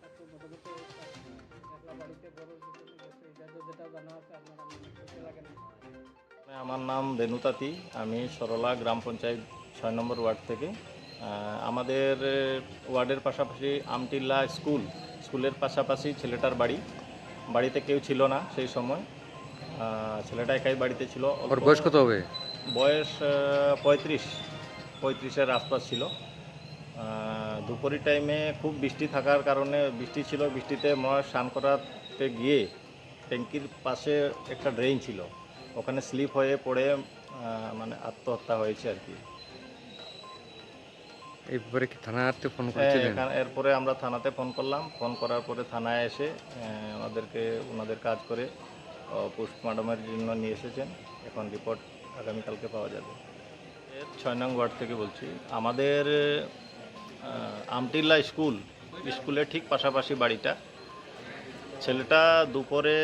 একটু মোটামুটি একলা বাড়িতে বড় কিছু গেছে, এটা তো যেটা জানা আছে আপনারা বুঝতে লাগে না। আমার নাম বেনুতাতি, আমি সরলা গ্রাম পঞ্চায়েত ৬ নম্বর ওয়ার্ড থেকে। আমাদের ওয়ার্ডের পাশাপাশি আমটিল্লা স্কুলের পাশাপাশি ছেলেটার বাড়িতে কেউ ছিল না সেই সময়। ছেলেটা একাই বাড়িতে ছিল। ওর বয়স কত হবে? বয়স 35-এর আশপাশ ছিল। দুপুরের টাইমে খুব বৃষ্টি থাকার কারণে বৃষ্টি ছিল, বৃষ্টিতে স্নান করাতে গিয়ে ট্যাঙ্কির পাশে একটা ড্রেন ছিল, ওখানে স্লিপ হয়ে পড়ে মানে আত্মহত্যা হয়েছে আর কি। এই ব্যাপারে কি থানাতে ফোন করেছিলেন? এরপরে আমরা থানাতে ফোন করলাম, ফোন করার পরে থানায় এসে ওনাদের কাজ করে পোস্টমর্টমের জন্য নিয়ে এসেছেন। এখন রিপোর্ট আগামীকালকে পাওয়া যাবে। ৬ নং ওয়ার্ড থেকে বলছি। আমাদের আমটিল্লা স্কুলের ঠিক পাশাপাশি বাড়িটা। ছেলেটা দুপুরে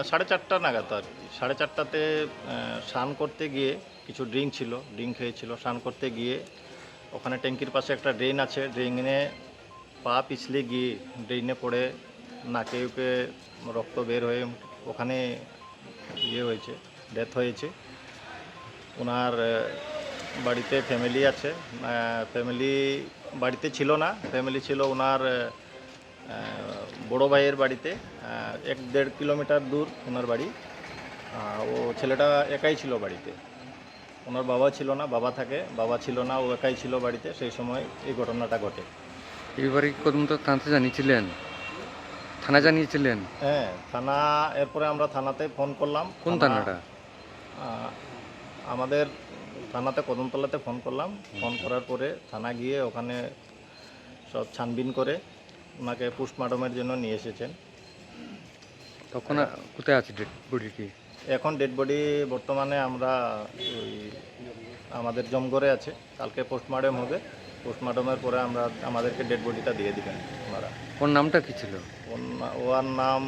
সাড়ে চারটা নাগাদ আর কি, 4:30টাতে স্নান করতে গিয়ে কিছু ড্রিঙ্ক খেয়েছিল। স্নান করতে গিয়ে ওখানে ট্যাঙ্কির পাশে একটা ড্রেন আছে, ড্রেনে পা পিছলে গিয়ে ড্রেনে পড়ে নাকে উকে রক্ত বের হয়ে ওখানে হয়েছে, ডেথ হয়েছে। ওনার বাড়িতে ফ্যামিলি আছে, ফ্যামিলি বাড়িতে ছিল না, ফ্যামিলি ছিল ওনার বড় ভাইয়ের বাড়িতে। 1-1.5 কিলোমিটার দূর ওনার বাড়ি। ও ছেলেটা একাই ছিল বাড়িতে, ওনার বাবা ছিল না, বাবা ছিল না, ও একাই ছিল বাড়িতে। সেই সময় এই ঘটনাটা ঘটে। এই ব্যাপারে কি কদম তো থানাতে জানিয়েছিলেন? থানা জানিয়েছিলেন? হ্যাঁ, থানা। এরপরে আমরা থানাতে ফোন করলাম। কোন থানাটা? আমাদের থানাতে কদমতলাতে ফোন করলাম। ফোন করার পরে থানা গিয়ে ওখানে সব ছানবিন করে ওনাকে পোস্টমর্টমের জন্য নিয়ে এসেছেন। তখন কোথায় আছে ডেড বডিটি? এখন ডেড বডি বর্তমানে আমরা আমাদের জমগড়ে আছে, কালকে পোস্টমর্টম হবে। পোস্টমর্টমের পরে আমাদেরকে ডেড বডিটা দিয়ে দিবেন ওনারা। ওর নামটা কি ছিল? ওর নাম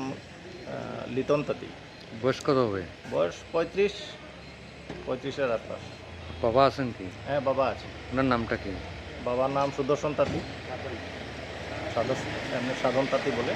লিটন তাঁতি। বয়স কত হবে? বয়স 35-এর আশপাশ। বাবা আছেন কি? হ্যাঁ, বাবা আছে। ওনার নামটা কি? বাবার নাম সুদর্শন তাঁতি, সাধন তাঁতি বলে।